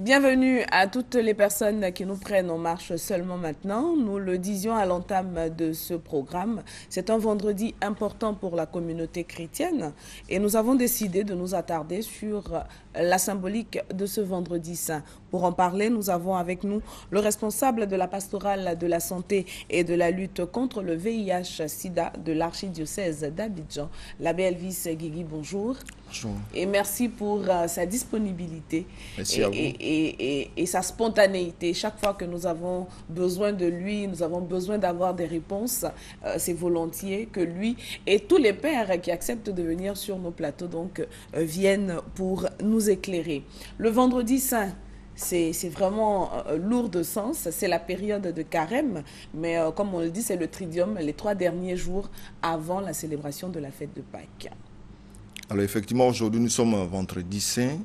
Bienvenue à toutes les personnes qui nous prennent en marche seulement maintenant. Nous le disions à l'entame de ce programme, c'est un vendredi important pour la communauté chrétienne et nous avons décidé de nous attarder sur la symbolique de ce vendredi saint. Pour en parler, nous avons avec nous le responsable de la pastorale de la santé et de la lutte contre le VIH-Sida de l'archidiocèse d'Abidjan, l'abbé Elvis Guigui, bonjour. Bonjour. Et merci pour sa disponibilité Merci à vous. et sa spontanéité. Chaque fois que nous avons besoin de lui, nous avons besoin d'avoir des réponses. C'est volontiers que lui et tous les pères qui acceptent de venir sur nos plateaux viennent pour nous éclairer. Le vendredi saint, c'est vraiment lourd de sens, c'est la période de carême, mais comme on le dit, c'est le tridium, les 3 derniers jours avant la célébration de la fête de Pâques. Alors effectivement, aujourd'hui nous sommes vendredi saint.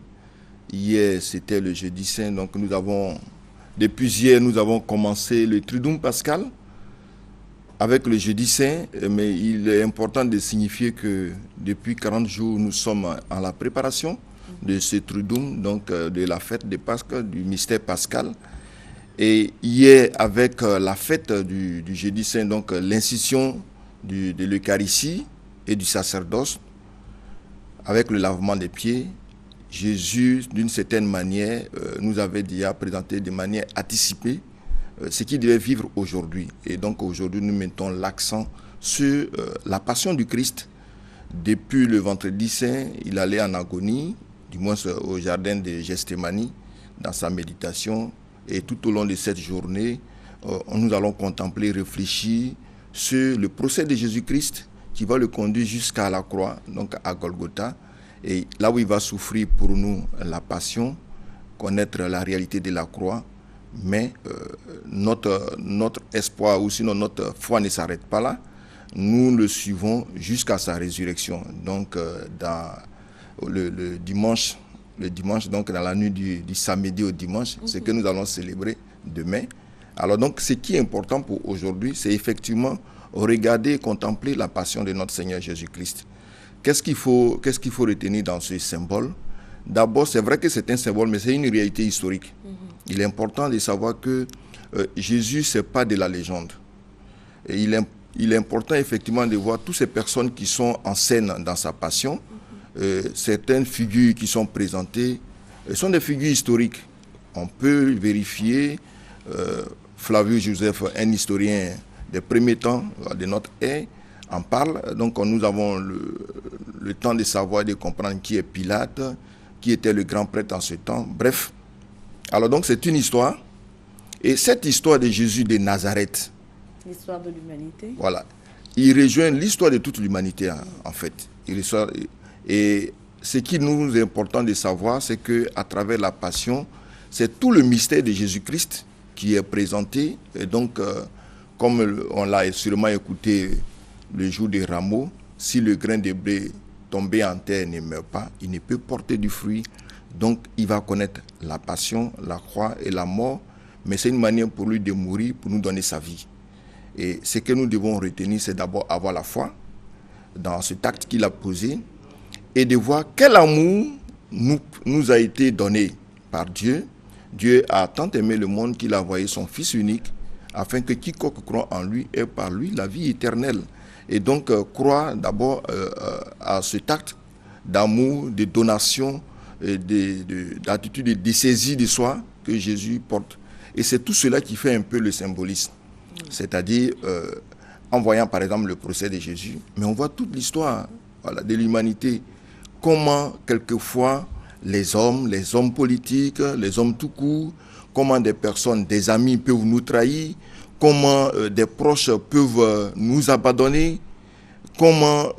Hier c'était le jeudi saint, donc depuis hier nous avons commencé le Triduum pascal avec le jeudi saint, mais il est important de signifier que depuis 40 jours nous sommes en la préparation de ce Triduum, donc de la fête de Pâques, du mystère pascal. Et hier avec la fête du jeudi saint, donc l'institution de l'Eucharistie et du sacerdoce, avec le lavement des pieds, Jésus, d'une certaine manière, nous avait déjà présenté de manière anticipée ce qu'il devait vivre aujourd'hui. Et donc aujourd'hui, nous mettons l'accent sur la passion du Christ. Depuis le vendredi saint, il allait en agonie, du moins au jardin de Gethsémani, dans sa méditation. Et tout au long de cette journée, nous allons contempler, réfléchir sur le procès de Jésus-Christ, qui va le conduire jusqu'à la croix, donc à Golgotha, et là où il va souffrir pour nous la connaître la réalité de la croix, mais notre espoir ou sinon notre foi ne s'arrête pas là, nous le suivons jusqu'à sa résurrection. Donc dans le dimanche, donc dans la nuit du samedi au dimanche, ce que nous allons célébrer demain. Alors donc ce qui est important pour aujourd'hui, c'est effectivement regarder et contempler la passion de notre Seigneur Jésus-Christ. Qu'est-ce qu'il faut retenir dans ce symbole? D'abord, c'est vrai que c'est un symbole, mais c'est une réalité historique. Il est important de savoir que Jésus, ce n'est pas de la légende. Et il est important effectivement de voir toutes ces personnes qui sont en scène dans sa passion. Certaines figures qui sont présentées sont des figures historiques. On peut vérifier, Flavius Joseph, un historien des premiers temps de notre ère, en parle. Donc nous avons le temps de savoir et de comprendre qui est Pilate, qui était le grand prêtre en ce temps. Bref, alors donc c'est une histoire. Et cette histoire de Jésus de Nazareth, l'histoire de l'humanité, voilà, il rejoint l'histoire de toute l'humanité en fait. Et ce qui nous est important de savoir, c'est qu'à travers la passion, c'est tout le mystère de Jésus-Christ qui est présenté. Et donc, comme on l'a sûrement écouté le jour des rameaux, si le grain de blé tombé en terre ne meurt pas, il ne peut porter du fruit. Donc, il va connaître la passion, la croix et la mort, mais c'est une manière pour lui de mourir, pour nous donner sa vie. Et ce que nous devons retenir, c'est d'abord avoir la foi dans cet acte qu'il a posé et de voir quel amour nous a été donné par Dieu. Dieu a tant aimé le monde qu'il a envoyé son Fils unique afin que quiconque croit en lui ait par lui la vie éternelle. Et donc, croire d'abord à cet acte d'amour, de donation, d'attitude, de dessaisie de soi que Jésus porte. Et c'est tout cela qui fait un peu le symbolisme. C'est-à-dire, en voyant par exemple le procès de Jésus, mais on voit toute l'histoire de l'humanité. Comment, quelquefois, les hommes politiques, les hommes tout court, comment des personnes, des amis peuvent nous trahir, comment des proches peuvent nous abandonner, comment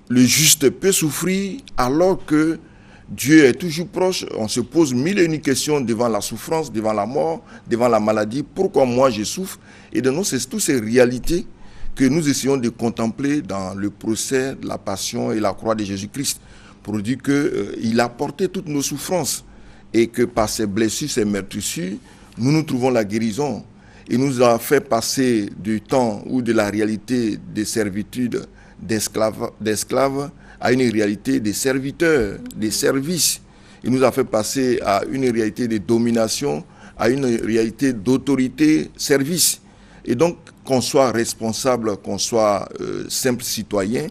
le juste peut souffrir alors que Dieu est toujours proche. On se pose mille et une questions devant la souffrance, devant la mort, devant la maladie. Pourquoi moi je souffre? Et de nous, c'est toutes ces réalités que nous essayons de contempler dans le procès de la passion et la croix de Jésus-Christ, pour dire qu'il a porté toutes nos souffrances et que par ses blessures, ses meurtrissures, nous trouvons la guérison. Il nous a fait passer du temps ou de la réalité des servitudes d'esclaves à une réalité des serviteurs, des services. Il nous a fait passer à une réalité de domination, à une réalité d'autorité, service. Et donc, qu'on soit responsable, qu'on soit simple citoyen,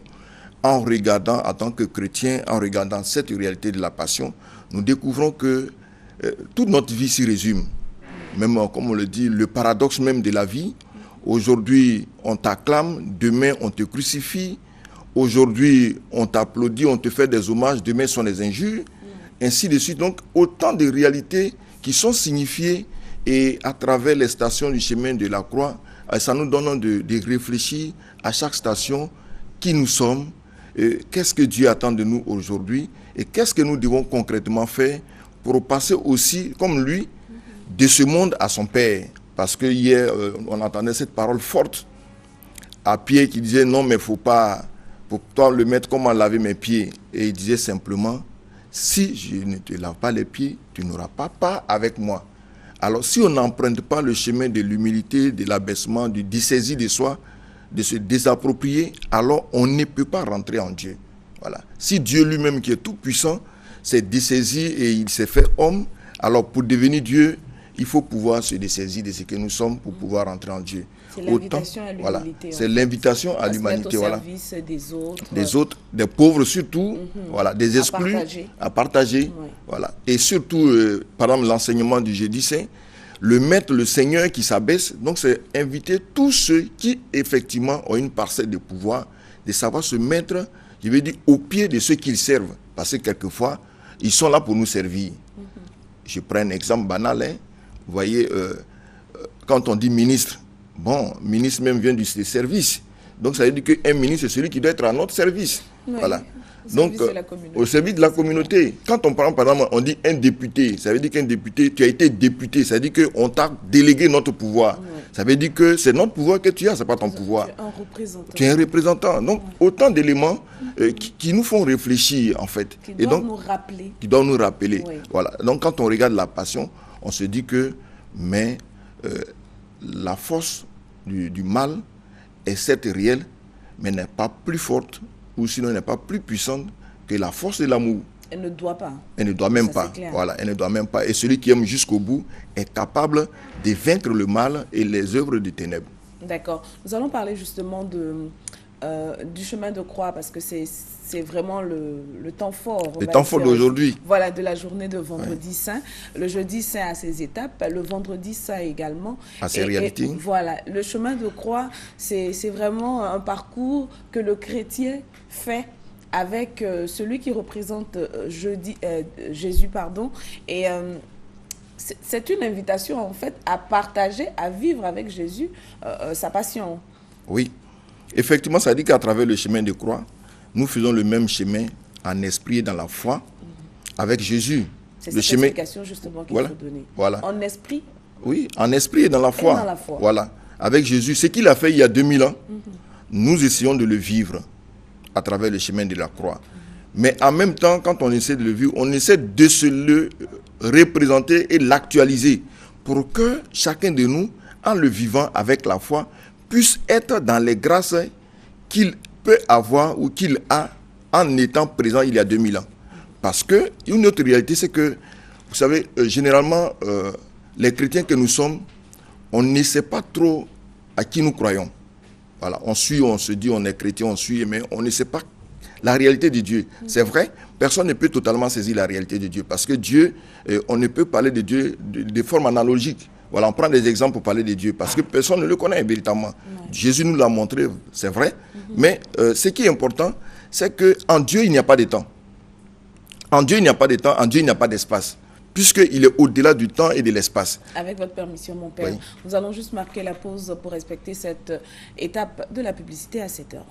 en regardant, en tant que chrétien, en regardant cette réalité de la passion, nous découvrons que toute notre vie s'y résume. Même, comme on le dit, le paradoxe même de la vie. Aujourd'hui, on t'acclame, demain, on te crucifie. Aujourd'hui, on t'applaudit, on te fait des hommages, demain, ce sont des injures. Ainsi de suite. Donc, autant de réalités qui sont signifiées et à travers les stations du chemin de la croix, ça nous donne de réfléchir à chaque station qui nous sommes, qu'est-ce que Dieu attend de nous aujourd'hui et qu'est-ce que nous devons concrètement faire pour passer aussi, comme lui, de ce monde à son Père. Parce que hier, on entendait cette parole forte à Pierre qui disait non, mais il ne faut pas, pour toi, le maître, comment laver mes pieds. Et il disait simplement, si je ne te lave pas les pieds, tu n'auras pas part avec moi. Alors, si on n'emprunte pas le chemin de l'humilité, de l'abaissement, du dissaisie de soi, de se désapproprier, alors on ne peut pas rentrer en Dieu. Voilà. Si Dieu lui-même, qui est tout puissant, s'est dessaisi et il s'est fait homme, alors pour devenir Dieu, il faut pouvoir se dessaisir de ce que nous sommes pour pouvoir rentrer en Dieu. C'est l'invitation à l'humanité. Voilà. C'est l'invitation à l'humanité. Au service des autres. Des autres, des pauvres surtout, voilà, des exclus, à partager. Oui. Voilà. Et surtout, par exemple, l'enseignement du jeudi saint, le maître, le Seigneur qui s'abaisse, donc c'est inviter tous ceux qui effectivement ont une parcelle de pouvoir, de savoir se mettre, je veux dire, au pied de ceux qu'ils servent. Parce que quelquefois, ils sont là pour nous servir. Je prends un exemple banal. Hein. Vous voyez, quand on dit ministre, bon, ministre même vient du service. Donc ça veut dire qu'un ministre, c'est celui qui doit être à notre service. Oui. Voilà. Donc, au service de la communauté. Quand on prend, par exemple, on dit un député, ça veut dire qu'un député, tu as été député, ça veut dire qu'on t'a délégué notre pouvoir. Oui. Ça veut dire que c'est notre pouvoir que tu as, ce n'est pas ton pouvoir. Tu es un représentant. Tu es un représentant. Donc, autant d'éléments qui nous font réfléchir, en fait. Qui doivent nous rappeler. Qui doivent nous rappeler. Oui. Voilà. Donc, quand on regarde la passion, on se dit que, mais la force du mal est certes réelle, mais n'est pas plus forte, ou sinon n'est pas plus puissante que la force de l'amour. Elle ne doit pas. Elle ne doit même pas. Voilà, elle ne doit même pas. Et celui qui aime jusqu'au bout est capable de vaincre le mal et les œuvres des ténèbres. D'accord. Nous allons parler justement du chemin de croix, parce que c'est vraiment le temps fort. Le temps fort d'aujourd'hui. Voilà, de la journée de vendredi saint. Le jeudi saint a ses étapes, le vendredi saint également. À ses réalités. Et voilà, le chemin de croix, c'est vraiment un parcours que le chrétien fait avec celui qui représente Jésus, pardon. Et c'est une invitation, en fait, à partager, à vivre avec Jésus sa passion. Oui. Effectivement, ça dit qu'à travers le chemin de croix, nous faisons le même chemin en esprit et dans la foi avec Jésus. C'est cette explication justement qu'il faut donner. Voilà. En esprit. Oui, en esprit et dans la foi. Et dans la foi. Voilà. Avec Jésus. Ce qu'il a fait il y a 2000 ans, nous essayons de le vivre à travers le chemin de la croix. Mais en même temps, quand on essaie de le vivre, on essaie de se le représenter et l'actualiser pour que chacun de nous, en le vivant avec la foi, puisse être dans les grâces qu'il peut avoir ou qu'il a en étant présent il y a 2000 ans. Parce que une autre réalité, c'est que, vous savez, généralement, les chrétiens que nous sommes, on ne sait pas trop à qui nous croyons. Voilà, on suit, on se dit, on est chrétien, on suit, mais on ne sait pas la réalité de Dieu. C'est vrai, personne ne peut totalement saisir la réalité de Dieu. Parce que Dieu, on ne peut parler de Dieu de forme analogique. Voilà, on prend des exemples pour parler de Dieu, parce que personne ne le connaît véritablement. Ouais. Jésus nous l'a montré, c'est vrai, mais ce qui est important, c'est qu'en Dieu, il n'y a pas de temps. En Dieu, il n'y a pas de temps, en Dieu, il n'y a pas d'espace, puisqu'il est au-delà du temps et de l'espace. Avec votre permission, mon père, oui. Nous allons juste marquer la pause pour respecter cette étape de la publicité à 7 heures.